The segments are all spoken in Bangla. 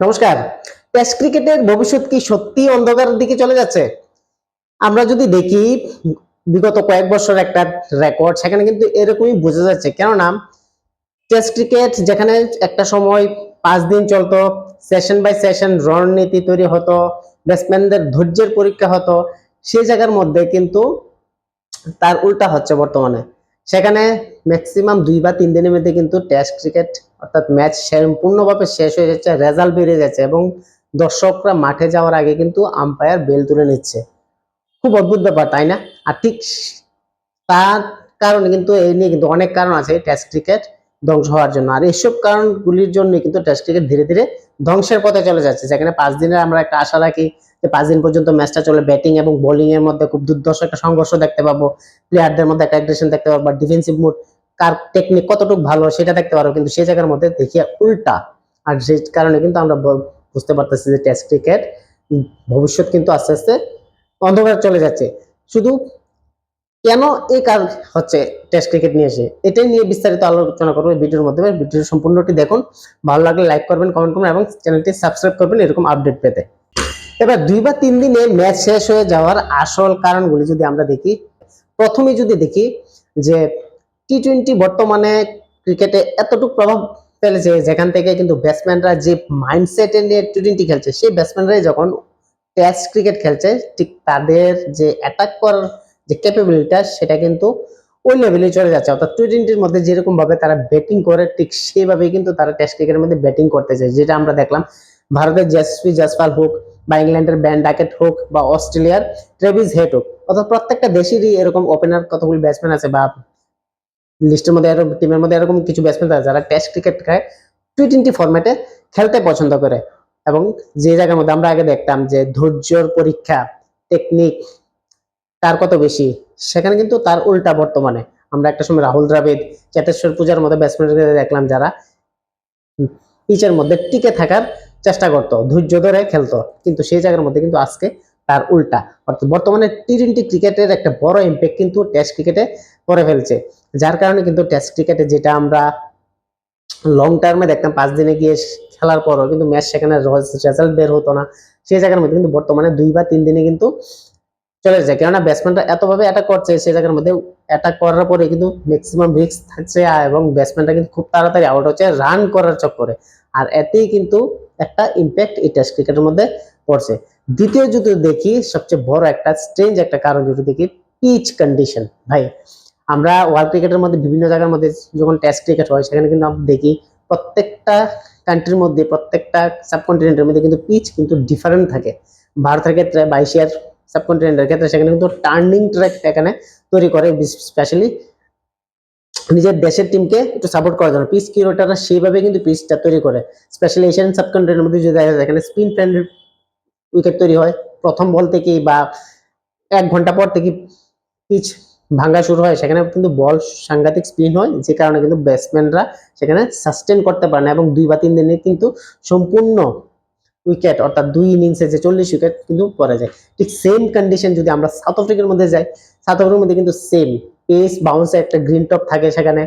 নমস্কার। টেস্ট ক্রিকেটের ভবিষ্যৎ কি সত্যি অন্ধকারের দিকে চলে যাচ্ছে? আমরা যদি দেখি বিগত কয়েক বছর একটা রেকর্ড, সেখানে কিন্তু এরকমই বোঝা যাচ্ছে। কেননা টেস্ট ক্রিকেট যেখানে একটা সময় 5 দিন চলতো, সেশন বাই সেশন রণনীতি তৈরি হতো, ব্যাটসম্যানদের ধৈর্যের পরীক্ষা হতো, সেই জায়গার মধ্যে কিন্তু তার উল্টা হচ্ছে বর্তমানে। সেখানে ম্যাক্সিমাম 2 বা 3 দিনের মধ্যে কিন্তু টেস্ট ক্রিকেট অর্থাৎ ম্যাচ সম্পূর্ণভাবে শেষ হয়ে যাচ্ছে, রেজাল্ট বেরিয়ে যাচ্ছে এবং দর্শকরা মাঠে যাওয়ার আগে কিন্তু আম্পায়ার বেল তুলে নিচ্ছে। খুব অদ্ভুত ব্যাপার, তাই না? আর ঠিক তার কারণে কিন্তু এই নিয়ে কিন্তু অনেক কারণ আছে টেস্ট ক্রিকেট ধ্বংস হওয়ার জন্য। আর এইসব কারণগুলির জন্য কিন্তু টেস্ট ক্রিকেট ধীরে ধীরে ধ্বংসের পথে চলে যাচ্ছে। যেখানে 5 দিনের আমরা একটা আশা রাখি যে 5 দিন পর্যন্ত ম্যাচটা চলে, ব্যাটিং এবং বোলিং এর মধ্যে খুব দুর্ধর্ষ একটা সংঘর্ষ দেখতে পাবো, প্লেয়ারদের মধ্যে একটা অ্যাগ্রেশন দেখতে পাবো, বা ডিফেন্সিভ মুড কার টেকনিক কতটুকু ভালো সেটা দেখতে পারবো। কিন্তু সেই জায়গার মধ্যে দেখি উল্টা। আর সেই কারণে কিন্তু আমরা বুঝতে পারতেছি যে টেস্ট ক্রিকেট ভবিষ্যৎ কিন্তু আস্তে আস্তে অন্ধকার চলে যাচ্ছে। শুধু কেন এই কাজ হচ্ছে টেস্ট ক্রিকেট নিয়ে এসে, এটাই নিয়ে বিস্তারিত আলোচনা করবো এই ভিডিওর মাধ্যমে। ভিডিও সম্পূর্ণটি দেখুন, ভালো লাগলে লাইক করবেন, কমেন্ট করবেন এবং চ্যানেলটি সাবস্ক্রাইব করবেন এরকম আপডেট পেতে। এবার 2 বা 3 দিনে ম্যাচ শেষ হয়ে যাওয়ার আসল কারণগুলি যদি আমরা দেখি, প্রথমে যদি দেখি যে টি-20 বর্তমানে ক্রিকেটে এতটুকু প্রভাব ফেলেছে, যেখান থেকে কিন্তু ব্যাটসম্যানরা যে মাইন্ডসেটে নিয়ে টি-20 খেলছে, সেই ব্যাটসম্যানরাই যখন টেস্ট ক্রিকেট খেলছে, ঠিক তাদের যে অ্যাটাক করার যে ক্যাপাবিলিটা সেটা কিন্তু ওই লেভেলে চলে যাচ্ছে। অর্থাৎ টি-20-র মধ্যে যেরকম ভাবে তারা ব্যাটিং করে, ঠিক সেইভাবেই কিন্তু তারা টেস্ট ক্রিকেটের মধ্যে ব্যাটিং করতে চায়। যেটা আমরা দেখলাম ভারতের যশস্বী জয়সওয়াল হোক, বা ইংল্যান্ডের বেন ডাকেট হোক, বা অস্ট্রেলিয়ার ট্রেভিস হেড হোক, অর্থাৎ প্রত্যেকটা দেশেরই এরকম ওপেনার কতগুলি ব্যাটসম্যান আছে, বা লিস্টের মধ্যে এরকম টিমের মধ্যে এরকম কিছু ব্যাটসম্যান আছে যারা টেস্ট ক্রিকেট খেলে টি-20 ফরম্যাটে খেলতে পছন্দ করে। এবং যে জায়গার মধ্যে আমরা আগে দেখতাম যে ধৈর্যর পরীক্ষা, টেকনিক তার কত বেশি, সেখানে কিন্তু তার উল্টা বর্তমানে। আমরা একটা সময় রাহুল দ্রাবিড়, চেতেশ্বর পূজার মতো ব্যাটসম্যানদের দেখলাম যারা পিচের মধ্যে টিকে থাকার চেষ্টা করতো, ধৈর্য ধরে খেলতো, কিন্তু সেই জায়গার মধ্যে কিন্তু আজকে তার উল্টা। অর্থাৎ বর্তমানে টি-20 ক্রিকেটের একটা বড় ইম্প্যাক্ট কিন্তু টেস্ট ক্রিকেটে করে ফেলছে, যার কারণে কিন্তু টেস্ট ক্রিকেটে যেটা আমরা লং টার্মে দেখতাম 5 দিনে গিয়ে খেলার পরও কিন্তু ম্যাচ সেখানে রেজাল্ট বের হতো না, সেই জায়গার মধ্যে কিন্তু বর্তমানে 2 বা 3 দিনে কিন্তু চলে যায়। কেননা ব্যাটসম্যানরা এতভাবে অ্যাটাক করছে, সেই জায়গার মধ্যে অ্যাটাক করার পরে কিন্তু ম্যাক্সিমাম রিস্ক থাকছে, এবং ব্যাটসম্যানরা কিন্তু খুব তাড়াতাড়ি আউট হচ্ছে রান করার চক্করে। আর এতেই কিন্তু একটা ইম্প্যাক্ট এই টেস্ট ক্রিকেটের মধ্যে পড়ছে। দ্বিতীয় যদি দেখি, সবচেয়ে বড় একটা স্ট্রেঞ্জ একটা কারণ যদি দেখি, পিচ কন্ডিশন। ভাই, আমরা ওয়ার্ল্ড ক্রিকেটের মধ্যে বিভিন্ন জায়গার মধ্যে যখন টেস্ট ক্রিকেট হয়, সেখানে কিন্তু আমরা দেখি প্রত্যেকটা কান্ট্রির মধ্যে, প্রত্যেকটা সাবকন্টিনেন্টের মধ্যে কিন্তু পিচ কিন্তু ডিফারেন্ট থাকে। ভারতের ক্ষেত্রে বা এশিয়ার সাবকন্টিনেন্টের ক্ষেত্রে সেখানে কিন্তু টার্নিং ট্র্যাক এখানে তৈরি করে, স্পেশালি নিজের দেশের টিমকে একটু সাপোর্ট করার জন্য পিচ ক্রিয়েটাররা সেইভাবে কিন্তু পিচটা তৈরি করে। স্পেশালি এশিয়ান সাবকন্টিনেন্টের মধ্যে যদি দেখা যায়, এখানে স্পিন ফ্রেন্ডলি উইকেট তৈরি হয় প্রথম বল থেকেই, বা 1 ঘন্টা পর থেকে পিচ ভাঙা শুরু হয়। সেখানে কিন্তু বল সাংঘাতিক স্পিন হয়, যে কারণে কিন্তু ব্যাটসম্যানরা সেখানে সাস্টেন করতে পারে না, এবং 2 বা 3 দিনে কিন্তু সম্পূর্ণ উইকেট অর্থাৎ 2 ইনিংসে যে 40 উইকেট কিন্তু পড়ে যায়। ঠিক সেম কন্ডিশন যদি আমরা সাউথ আফ্রিকার মধ্যে যাই, সাউথ আফ্রিকার মধ্যে কিন্তু সেম পেস বাউন্সে একটা গ্রিন টপ থাকে সেখানে।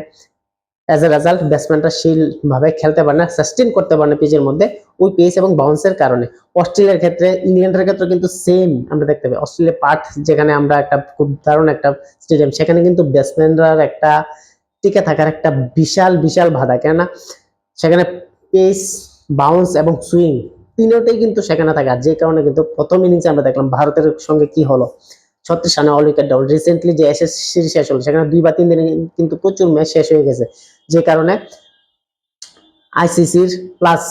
অ্যাজ এ রেজাল্ট ব্যাটসম্যানরা সেইভাবে খেলতে পারে না, সাস্টেন করতে পারে না পিচের মধ্যে ওই পেস এবং বাউন্সের কারণে। অস্ট্রেলিয়ার ক্ষেত্রে, ইংল্যান্ডের ক্ষেত্রে কিন্তু সেম আমরা দেখতে পাই। অস্ট্রেলিয়া পার্থ, যেখানে আমরা একটা খুব দারুণ একটা স্টেডিয়াম, সেখানে কিন্তু ব্যাটসম্যানরা একটা টিকে থাকার একটা বিশাল বিশাল বাধা। কেননা সেখানে পেস, বাউন্স এবং সুইং তিনটাই কিন্তু সেখানে থাকে। আর যে কারণে কিন্তু প্রথম ইনিংসে আমরা দেখলাম ভারতের সঙ্গে কি হলো, 36 রানে অল উইকেট ডাউন। রিসেন্টলি যে এসএস সিরিজ শেষ হলো, সেখানে 2 বা 3 দিনে কিন্তু প্রচুর ম্যাচ শেষ হয়ে গেছে, যে কারণে আইসিসির প্লাস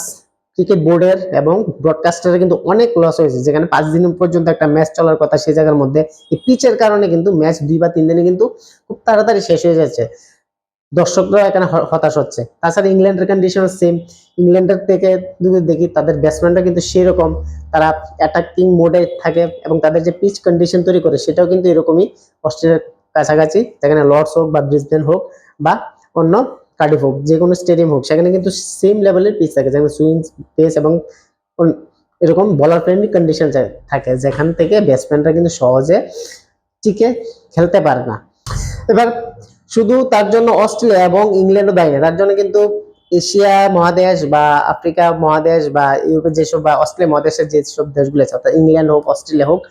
ক্রিকেট বোর্ডের এবং ব্রডকাস্টারের কিন্তু অনেক লস হয়েছে। যেখানে 5 দিন পর্যন্ত একটা ম্যাচ চলার কথা, সেই জায়গার মধ্যে এই পিচের কারণে কিন্তু ম্যাচ 2 বা 3 দিনে কিন্তু খুব তাড়াতাড়ি শেষ হয়ে যাচ্ছে। দর্শকরা এখানে হতাশ হচ্ছে। তাছাড়া ইংল্যান্ডের কন্ডিশন সেম। ইংল্যান্ডের থেকে যদি দেখি, তাদের ব্যাটসম্যানরা কিন্তু সেরকম, তারা অ্যাটাকিং মোডে থাকে, এবং তাদের যে পিচ কন্ডিশন তৈরি করে সেটাও কিন্তু এরকমই অস্ট্রেলিয়ার কাছাকাছি। যেখানে লর্ডস হোক, বা ব্রিসবেন হোক, বা অন্য কার্ডিফ হোক, যে কোনো স্টেডিয়াম হোক, সেখানে কিন্তু সেম লেভেলের পিচ থাকে, যেখানে সুইং, পেস এবং এরকম বলার ফ্রেন্ডলি কন্ডিশন থাকে, যেখান থেকে ব্যাটসম্যানরা কিন্তু সহজে টিকে খেলতে পারে না। এবার শুধু তার জন্য অস্ট্রেলিয়া এবং ইংল্যান্ডও দায়ী না, তার জন্য কিন্তু এশিয়া মহাদেশ বা আফ্রিকা মহাদেশ বা ইউরোপের যেসব বা অস্ট্রেলিয়া মহাদেশের যেসব দেশগুলো আছে, অর্থাৎ ইংল্যান্ড হোক, অস্ট্রেলিয়া হোক,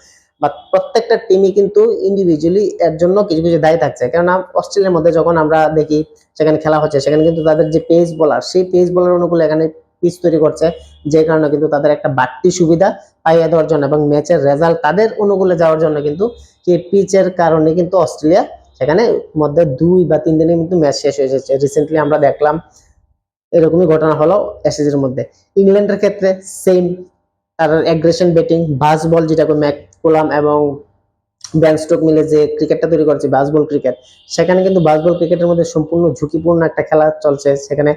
বা প্রত্যেকটা টিমই কিন্তু ইন্ডিভিজুয়ালি এর জন্য কিছু কিছু দায়ী থাকছে। কেননা অস্ট্রেলিয়ার মধ্যে যখন আমরা দেখি সেখানে খেলা হচ্ছে, সেখানে কিন্তু তাদের যে পেস বোলার, সেই পেস বোলার অনুকূলে এখানে পিচ তৈরি করছে, যে কারণে কিন্তু তাদের একটা বাড়তি সুবিধা পাইয়ে দেওয়ার জন্য এবং ম্যাচের রেজাল্ট তাদের অনুকূলে যাওয়ার জন্য কিন্তু সেই পিচের কারণে কিন্তু অস্ট্রেলিয়া সেখানে মধ্যে 2 বা 3 দিনে কিন্তু ম্যাচ শেষ হয়ে যাচ্ছে। রিসেন্টলি আমরা দেখলাম এরকমই ঘটনা হলো এসএসির মধ্যে। ইংল্যান্ডের ক্ষেত্রে সেম, তার অ্যাগ্রেশন ব্যাটিং, বাস বল, যেটাকে ম্যাককুলাম এবং বেন স্টোক মিলে যে ক্রিকেটটা তৈরি করেছে বাস বল ক্রিকেট, সেখানে কিন্তু বাস বল ক্রিকেটের মধ্যে সম্পূর্ণ ঝুঁকিপূর্ণ একটা খেলা চলছে। সেখানে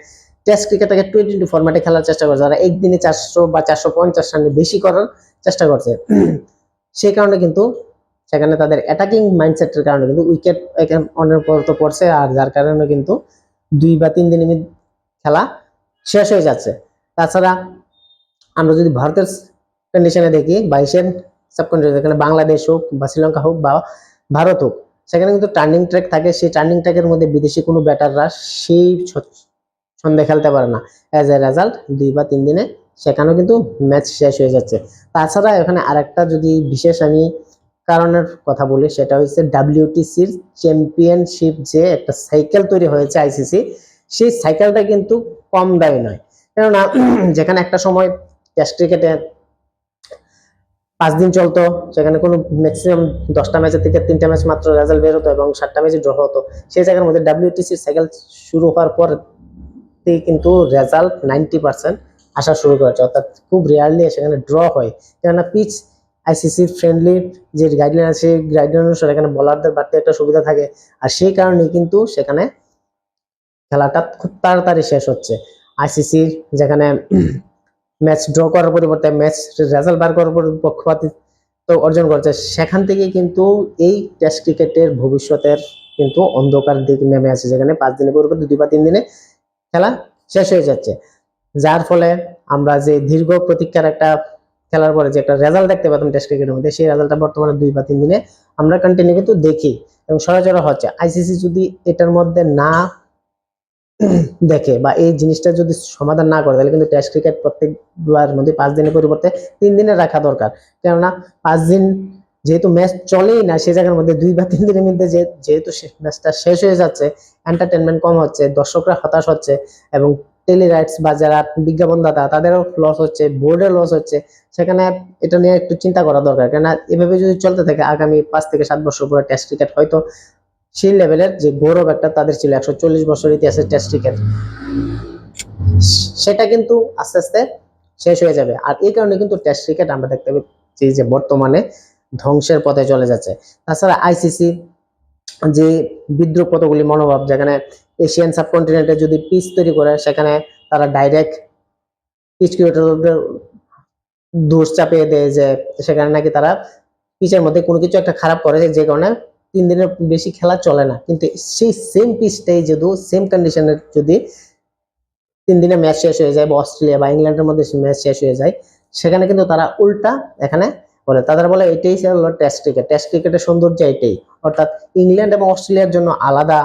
টেস্ট ক্রিকেটটাকে টি20 ফরম্যাটে খেলার চেষ্টা করছে, যারা একদিনে 400 বা 450 রান বেশি করার চেষ্টা করছে। সেই কারণে কিন্তু সেখানে তাদের অ্যাটাকিং মাইন্ডসেটের কারণে কিন্তু উইকেট অনবরত পড়ছে, আর যার কারণে কিন্তু 2 বা 3 দিনের খেলা শেষ হয়ে যাচ্ছে। তাছাড়া আমরা যদি ভারতের কন্ডিশনে দেখি, বা এশিয়ান সাবকন্টিনেন্ট, এখানে বাংলাদেশ হোক বা শ্রীলঙ্কা হোক বা ভারত হোক, সেখানে কিন্তু টার্নিং ট্র্যাক থাকে। সেই টার্নিং ট্র্যাকের মধ্যে বিদেশি কোনো ব্যাটাররা সেই সন্ধ্যে খেলতে পারে না। অ্যাজ এ রেজাল্ট 2 বা 3 দিনে সেখানেও কিন্তু ম্যাচ শেষ হয়ে যাচ্ছে। তাছাড়া এখানে আরেকটা যদি বিশেষ আমি কারণের কথা বলি, সেটা হচ্ছে WTCর চ্যাম্পিয়নশিপ যে একটা সাইকেল তৈরি হয়েছে আইসিসি, সেই সাইকেলটা কিন্তু কম দায়ী নয়। কেননা যেখানে একটা সময় টেস্ট ক্রিকেটে 5 দিন চলতো, সেখানে কোনো ম্যাক্সিমাম 10টা ম্যাচের থেকে 3টা ম্যাচ মাত্র রেজাল্ট বের হতো এবং 7টা ম্যাচে ড্র হতো। সেই জায়গার মধ্যে WTCর সাইকেল শুরু হওয়ার পর কিন্তু রেজাল্ট 90% আসা শুরু করেছে, অর্থাৎ খুব রেয়ারলি সেখানে ড্র হয়। কেননা পিচ আইসিসি ফ্রেন্ডলি যে গাইডলাইন আছে, সেই গাইডলাইন অনুসারে এখানে বলারদের বাড়তি একটা সুবিধা থাকে, আর সেই কারণে কিন্তু সেখানে খেলাটা খুব তাড়াতাড়ি শেষ হচ্ছে। আইসিসি যেখানে ম্যাচ ড্র করার পরিবর্তে ম্যাচ রেজাল্ট বার করার পক্ষপাতিত্ব অর্জন করছে, সেখান থেকে কিন্তু এই টেস্ট ক্রিকেটের ভবিষ্যতের কিন্তু অন্ধকার দিক নেমে আসে, যেখানে 5 দিনের পরিবর্তে 2 বা 3 দিনে খেলা শেষ হয়ে যাচ্ছে। যার ফলে আমরা যে দীর্ঘ প্রতীক্ষার একটা খেলার পরে যে একটা রেজাল্ট দেখতে পেতাম টেস্ট ক্রিকেটের মধ্যে, সেই রেজাল্টটা বর্তমানে 2 বা 3 দিনে আমরা কন্টিনিউ কিন্তু দেখি এবং সচরাচর হচ্ছে। আইসিসি যদি এটার মধ্যে না দেখে বা এই জিনিসটা যদি সমাধান না করে, তাহলে কিন্তু টেস্ট ক্রিকেট প্রত্যেকবার মধ্যে 5 দিনের পরিবর্তে 3 দিনে রাখা দরকার। কেননা 5 দিন যেহেতু ম্যাচ চলেই না, সেই জায়গার মধ্যে 2 বা 3 দিনের মধ্যে যেহেতু ম্যাচটা শেষ হয়ে যাচ্ছে, এন্টারটেনমেন্ট কম হচ্ছে, দর্শকরা হতাশ হচ্ছে এবং টেলি রাইটস বা যারা বিজ্ঞাপনদাতা তাদেরও লস হচ্ছে, বোর্ডের লস হচ্ছে। সেখানে এটা নিয়ে একটু চিন্তা করা দরকার। কেননা এভাবে যদি চলতে থাকে আগামী 5 থেকে 7 বছর পরে টেস্ট ক্রিকেট হয়তো সেই লেভেলের যে গৌরব একটা তাদের ছিল 140 বছর ইতিহাসের টেস্ট ক্রিকেট, সেটা কিন্তু আস্তে আস্তে শেষ হয়ে যাবে। আর এই কারণে কিন্তু টেস্ট ক্রিকেট আমরা দেখতে পাচ্ছি যে বর্তমানে ধ্বংসের পথে চলে যাচ্ছে। তাছাড়া আইসিসি যে বিদ্রুপ কতগুলি মনোভাব, যেখানে এশিয়ান সাবকন্টিনেন্টে যদি পিচ তৈরি করে, সেখানে তারা ডাইরেক্ট পিচ ক্রিকেটারদের দোষ চাপিয়ে দেয় যে সেখানে নাকি তারা পিচের মধ্যে কোনো কিছু একটা খারাপ করেছে, যে কারণে 3 দিনের বেশি খেলা চলে না। কিন্তু সেই সেম পিচটাই যদি সেম কন্ডিশনের যদি 3 দিনে ম্যাচ শেষ হয়ে যায়, বা অস্ট্রেলিয়া বা ইংল্যান্ডের মধ্যে ম্যাচ শেষ হয়ে যায়, সেখানে কিন্তু তারা উল্টা এখানে বলে, তাদের বলে এটাই হলো টেস্ট ক্রিকেট, টেস্ট ক্রিকেটের সৌন্দর্য এটাই। অর্থাৎ ইংল্যান্ড এবং অস্ট্রেলিয়ার জন্য আলাদা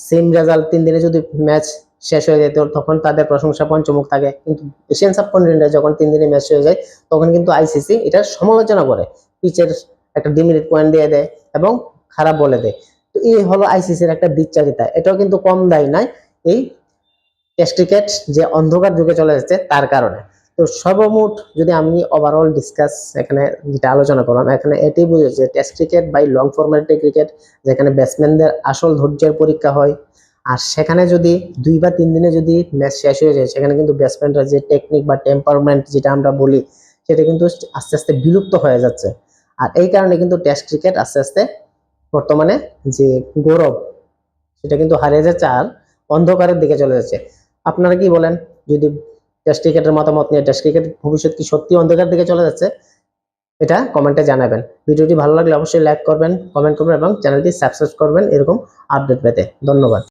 সেম রেজাল্ট, 3 দিনে যদি ম্যাচ শেষ হয়ে যেত তখন তাদের প্রশংসা পঞ্চমুখ থাকে। কিন্তু এশিয়ান সাবকন্টিনেন্টে যখন 3 দিনে ম্যাচ হয়ে যায়, তখন কিন্তু আইসিসি এটা সমালোচনা করে, পিচের একটা ডিমেরিট পয়েন্ট দিয়ে দেয় এবং খারাপ বলে দেয়। তো এই হলো আইসিসির একটা বিচারিতা, এটাও কিন্তু কম দায়ী নয় এই টেস্ট ক্রিকেট যে অন্ধকার যুগে চলে যাচ্ছে তার কারণে। তো সর্বমোট যদি আমি ওভারঅল ডিসকাস এখানে যেটা আলোচনা করলাম, এখানে এটাই বুঝেছি যে টেস্ট ক্রিকেট বাই লং ফরম্যাটের ক্রিকেট, যেখানে ব্যাটসম্যানদের আসল ধৈর্যের পরীক্ষা হয়, আর সেখানে যদি 2 বা 3 দিনে যদি ম্যাচ শেষ হয়ে যায়, সেখানে কিন্তু ব্যাটসম্যানরা যে টেকনিক বা টেম্পারমেন্ট যেটা আমরা বলি, সেটা কিন্তু আস্তে আস্তে বিলুপ্ত হয়ে যাচ্ছে। আর এই কারণে কিন্তু টেস্ট ক্রিকেট আস্তে আস্তে বর্তমানে যে গৌরব, সেটা কিন্তু হারিয়ে যাচ্ছে আর অন্ধকারের দিকে চলে যাচ্ছে। আপনারা কি বলেন? যদি টেস্ট ক্রিকেটের মতামত নিয়ে, টেস্ট ক্রিকেট ভবিষ্যৎ কি সত্যি অন্ধকার দিকে চলে যাচ্ছে, এটা কমেন্টে জানাবেন। ভিডিওটি ভালো লাগলে অবশ্যই লাইক করবেন, কমেন্ট করবেন এবং চ্যানেলটি সাবস্ক্রাইব করবেন এরকম আপডেট পেতে। ধন্যবাদ।